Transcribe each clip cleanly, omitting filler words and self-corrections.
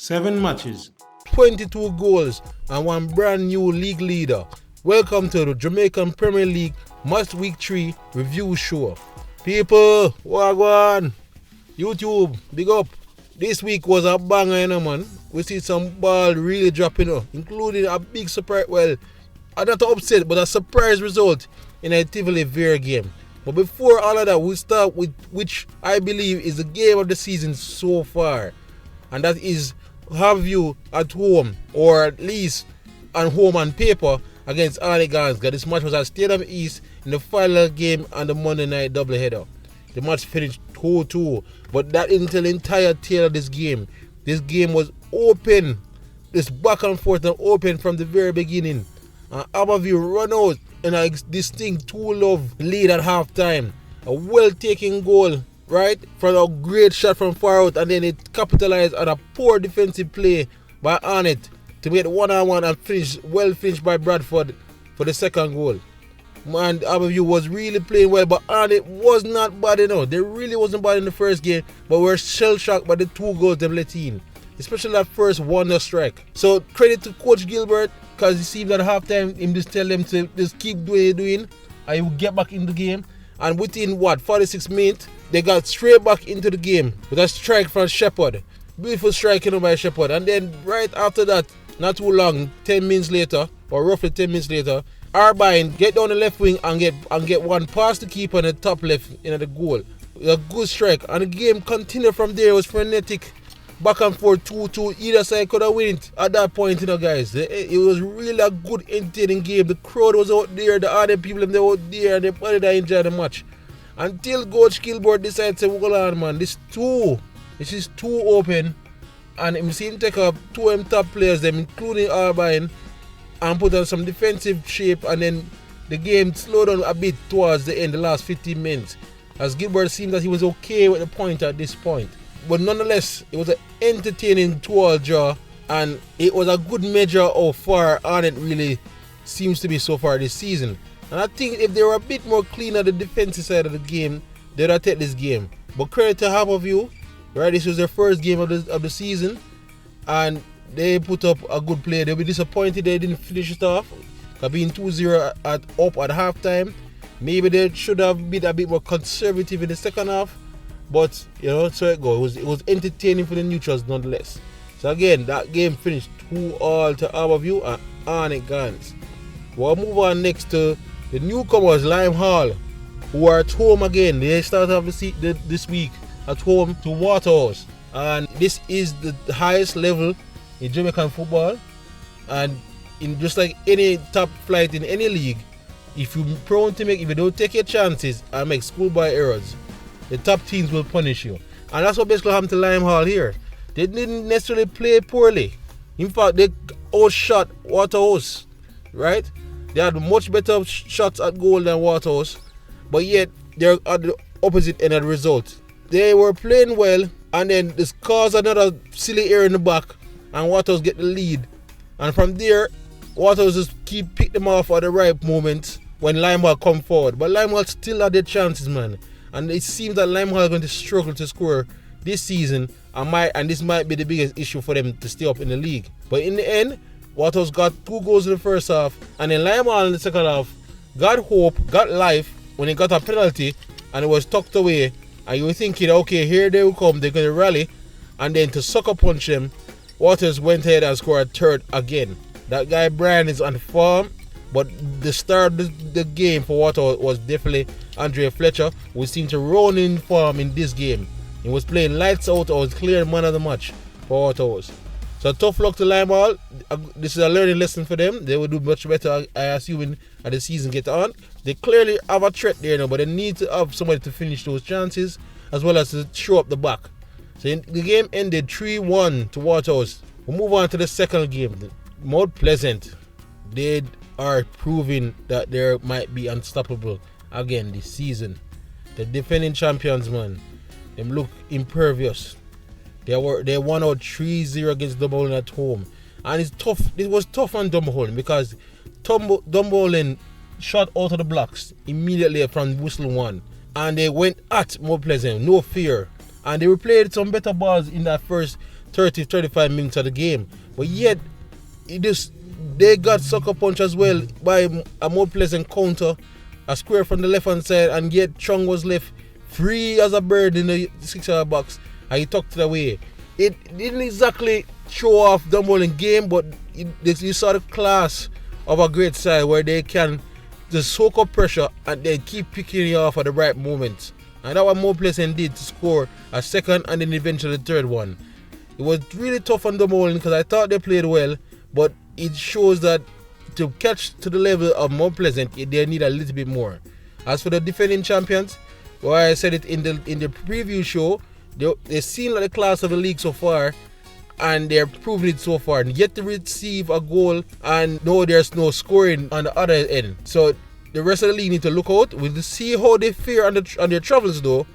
7 matches, 22 goals, and one brand new league leader. Welcome to the Jamaican Premier League Match Week 3 review show. People, wagwan, YouTube, big up. This week was a banger, you know, man. We see some ball really dropping up, including a big surprise, well, not upset, but a surprise result in a Cavalier game. But before all of that, we start with which I believe is the game of the season so far. And that is Harbour at home, or at least on home on paper, against Arnett. This match was at Stadium East in the final game on the Monday night doubleheader. The match finished 2-2, but that isn't the entire tale of this game. This game was open, this back and forth and open from the very beginning. And Harbour run out in a distinct 2-love lead at halftime. A well-taken goal, right, from a great shot from far out, and then it capitalized on a poor defensive play by Arnett to get one-on-one and finished by Bradford for the second goal. Man, Harbour was really playing well, but Arnett was not bad enough. They really wasn't bad in the first game, but we're shell-shocked by the 2 goals they let in, especially that first wonder strike. So credit to Coach Gilbert, because it seemed at halftime him just tell them to just keep doing what you're doing and you will get back in the game. And within 46 minutes, they got straight back into the game with a strike from Shepherd. Beautiful strike by Shepherd. And then right after that, not too long, 10 minutes later, or roughly 10 minutes later, Harbour get down the left wing and get one past the keeper in the top left in the goal. A good strike. And the game continued from there. It was frenetic. Back and forth, 2-2. Either side could have won it at that point, guys. It was really a good, entertaining game. The crowd was out there. The other people, they were out there. And they enjoyed the match. Until Coach Gilbert decided to hold on, man. This is too open. And I'm seeing him take up 2 top players, them including Harbour, and put on some defensive shape. And then the game slowed down a bit towards the end, the last 15 minutes. As Gilbert seemed that he was okay with the point at this point. But nonetheless, it was an entertaining 2-all draw, and it was a good measure of how far Arnett really seems to be so far this season. And I think if they were a bit more clean at the defensive side of the game, they would have taken this game. But credit to Harbour, right? This was their first game of the season, and they put up a good play. They'll be disappointed they didn't finish it off. Being 2-0 up at halftime, maybe they should have been a bit more conservative in the second half. But, so it goes. It was entertaining for the neutrals nonetheless. So again, that game finished 2-all to Harbour and Arnett Gans. We'll move on next to the newcomers, Lime Hall, who are at home again. They start off this week at home to Waterous. And this is the highest level in Jamaican football. And in just like any top flight in any league, if you don't take your chances and make schoolboy errors, the top teams will punish you. And that's what basically happened to Lime Hall here. They didn't necessarily play poorly. In fact, they outshot Waterous, right? They had much better shots at goal than Waterous, but yet they're at the opposite end of the result. They were playing well, and then this caused another silly error in the back, and Waterous get the lead. And from there, Waterous just pick them off at the right moment when Lime Hall come forward. But Lime Hall still had their chances, man. And it seems that Lime Hall are going to struggle to score this season, and this might be the biggest issue for them to stay up in the league. But in the end, Waterous got 2 goals in the first half, and then Lime Hall in the second half got hope, got life when he got a penalty, and it was tucked away. And you were thinking, okay, here they will come, they're going to rally, and then to sucker punch them, Waterous went ahead and scored a third again. That guy Brian is on form. But the star of the game for Waterous was definitely Andre Fletcher, who seemed to run in form in this game. He was playing lights out, or was clear man of the match for Waterous. So tough luck to Lime Hall. This is a learning lesson for them. They will do much better, I assume, as the season gets on. They clearly have a threat there now, but they need to have somebody to finish those chances, as well as to show up the back. So the game ended 3-1 to Waterous. We'll move on to the second game. Mount Pleasant. They are proving that they might be unstoppable again this season. The defending champions, man, them look impervious. They won out 3-0 against Dunbeholden at home, and it's tough. It was tough on Dunbeholden because Dunbeholden shot out of the blocks immediately from whistle 1, and they went at Mount Pleasant, no fear, and they replayed some better balls in that first 30-35 minutes of the game. But yet, they got sucker punch as well by a more pleasant counter, a square from the left hand side, and yet Chung was left free as a bird in the 6-yard box, and he tucked it away. It didn't exactly show off Dunbeholden game, but you saw the class of a great side where they can just soak up pressure and then keep picking you off at the right moments. And that's what Mo Pleasant did to score a second and then eventually the third one. It was really tough on Dunbeholden because I thought they played well, but it shows that to catch to the level of Mount Pleasant, they need a little bit more. As for the defending champions, well, I said it in the preview show, they seem like the class of the league so far, and they're proving it so far. And yet to receive a goal, and no, there's no scoring on the other end. So the rest of the league need to look out. We'll see how they fare on their travels though.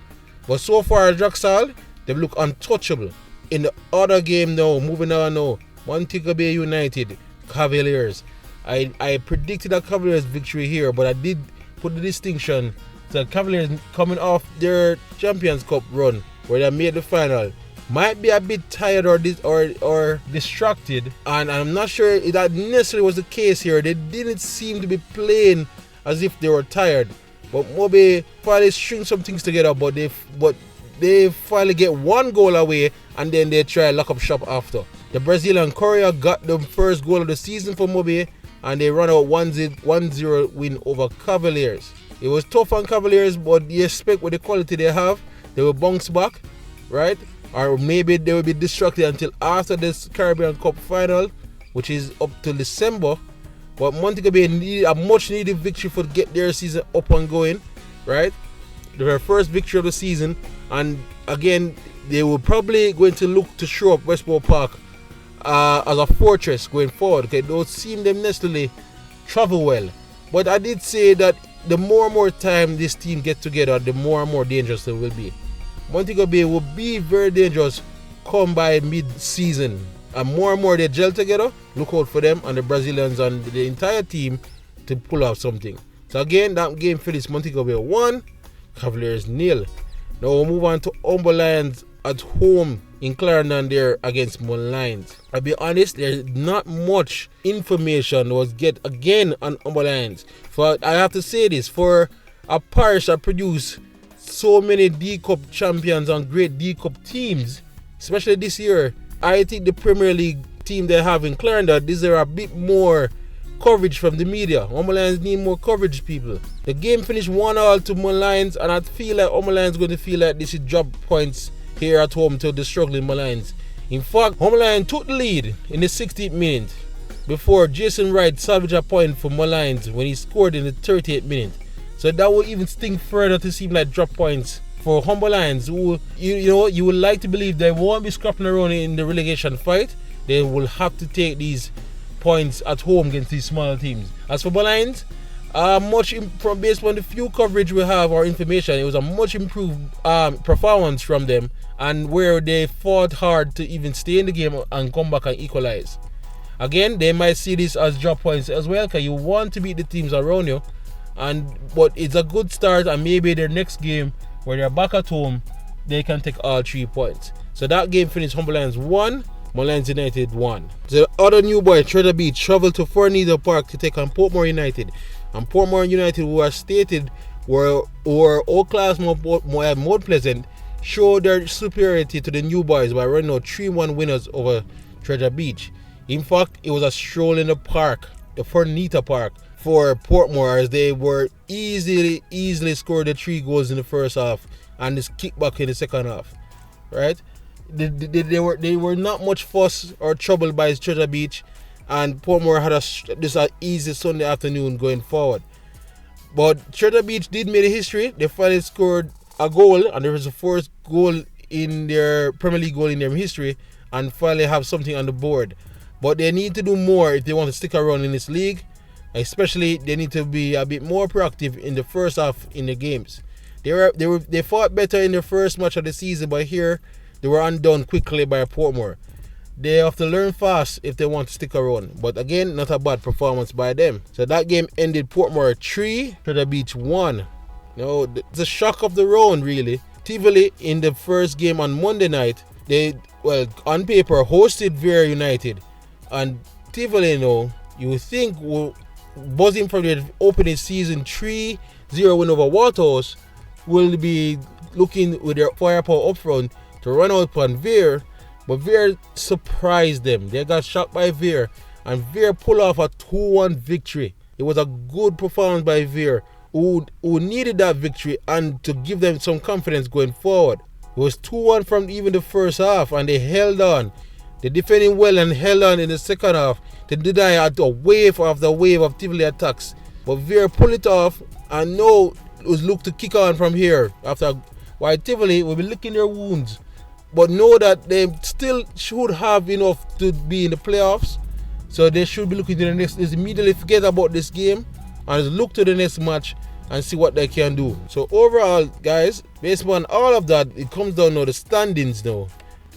But so far, Jacksal, they look untouchable. In the other game now, moving on now, Montego United, Cavaliers. I predicted a Cavaliers victory here, but I did put the distinction that Cavaliers coming off their Champions Cup run where they made the final might be a bit tired or distracted, and I'm not sure if that necessarily was the case here. They didn't seem to be playing as if they were tired, but Mobe finally string some things together, but they finally get one goal away and then they try lock up shop after. The Brazilian courier got the first goal of the season for Mobe, and they run out 1-0 win over Cavaliers. It was tough on Cavaliers, but you expect with the quality they have, they will bounce back, right? Or maybe they will be distracted until after this Caribbean Cup final, which is up to December. But Montego Bay needed a much needed victory to get their season up and going, right? Their first victory of the season, and again, they were probably going to look to show up Westport Park as a fortress going forward. Okay, don't seem them necessarily travel well. But I did say that the more and more time this team get together, the more and more dangerous they will be. Montego Bay will be very dangerous come by mid-season, and more they gel together. Look out for them and the Brazilians and the entire team to pull out something. So again, that game finished Montego Bay 1, Cavaliers 0. Now we'll move on to Humber Lions at home in Clarendon there against Mull Lions. I'll be honest, there's not much information was get again on Humber Lions. For I have to say this, for a parish that produce so many D-Cup champions and great D-Cup teams, especially this year, I think the Premier League team they have in Clarendon deserve a bit more coverage from the media. Humber Lions need more coverage, people. The game finished 1-1 to Mull Lions, and I feel like Humber Lions going to feel like this is drop points here at home to the struggling Mull Lions. In fact, Humber Lions took the lead in the 16th minute before Jason Wright salvaged a point for Mull Lions when he scored in the 38th minute. So that will even sting further to seem like drop points for Humber Lions, who you would like to believe they won't be scrapping around in the relegation fight. They will have to take these points at home against these smaller teams. As for Humber Lions, based on the few coverage we have or information, it was a much improved performance from them, and where they fought hard to even stay in the game and come back and equalize. Again, they might see this as drop points as well, because you want to beat the teams around you. But it's a good start, and maybe their next game where they're back at home, they can take all 3 points. So that game finished Humber Lions 1, Mull Lions United 1. The other new boy, Treasure Beach, traveled to Fornito Park to take on Portmore United. And Portmore United, who are stated were all-class Mount Pleasant, showed their superiority to the new boys by running out 3-1 winners over Treasure Beach. In fact, it was a stroll in the park, the Fornito Park, for Portmore, as they were easily scored the 3 goals in the first half and this kickback in the second half, right? They were not much fuss or trouble by Treasure Beach, and Portmore had just an easy Sunday afternoon going forward. But Treasure Beach did make a history. They finally scored a goal, and there was the first goal in their Premier League goal in their history, and finally have something on the board. But they need to do more if they want to stick around in this league. Especially, they need to be a bit more proactive in the first half in the games. They fought better in the first match of the season, but here they were undone quickly by Portmore. They have to learn fast if they want to stick around. But again, not a bad performance by them. So that game ended Portmore 3, Treasure Beach 1. It's a shock of the round, really. Tivoli in the first game on Monday night they, well, on paper hosted Vera United, and Tivoli, you think buzzing from the opening season 3-0 win over Waterous will be looking with their firepower up front to run out upon Vera, but Vera surprised them. They got shocked by Vera, and Vera pulled off a 2-1 victory. It was a good performance by Vera, who needed that victory and to give them some confidence going forward. It was 2-1 from even the first half, and they held on. They defended well and held on in the second half to deny a wave after wave of Tivoli attacks. But Vera pulled it off, and now it was looked to kick on from here. After while Tivoli will be licking their wounds, but know that they still should have enough to be in the playoffs. So they should be looking to the next. Just immediately forget about this game and just look to the next match and see what they can do. So overall, guys, based on all of that, it comes down to the standings now.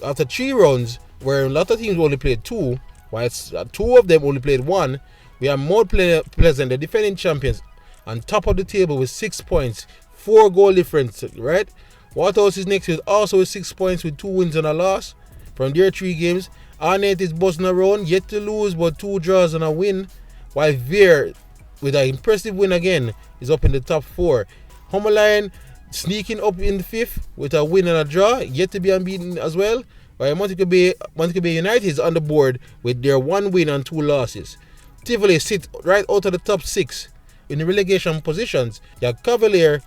After 3 rounds, where a lot of teams only played 2, while 2 of them only played 1, we have Mount Pleasant, the defending champions, on top of the table with 6 points, 4 goal difference, right? Waterous is next with also with 6 points with 2 wins and a loss from their 3 games. Arnett is buzzing around, yet to lose, but 2 draws and a win, while Vera, with an impressive win again, is up in the top 4. Harbour Lion sneaking up in the 5th with a win and a draw, yet to be unbeaten as well, while Montego Bay United is on the board with their 1 win and 2 losses. Tivoli sit right out of the top 6. In the relegation positions, you have Cavalier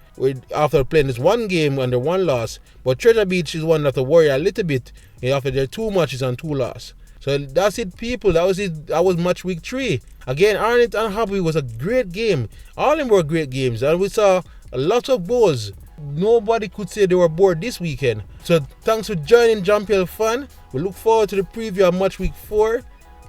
after playing this 1 game and their 1 loss, but Treasure Beach is one that to worry a little bit after their 2 matches and 2 losses. So that's it, people. That was it. That was match week 3. Again, Arnett and Harbour was a great game. All of them were great games, and we saw a lot of goals. Nobody could say they were bored this weekend. So thanks for joining JBL Fan. We look forward to the preview of match week 4.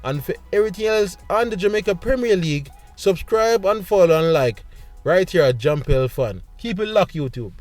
And for everything else on the Jamaica Premier League, subscribe and follow and like right here at JBL Fan. Keep it locked, YouTube.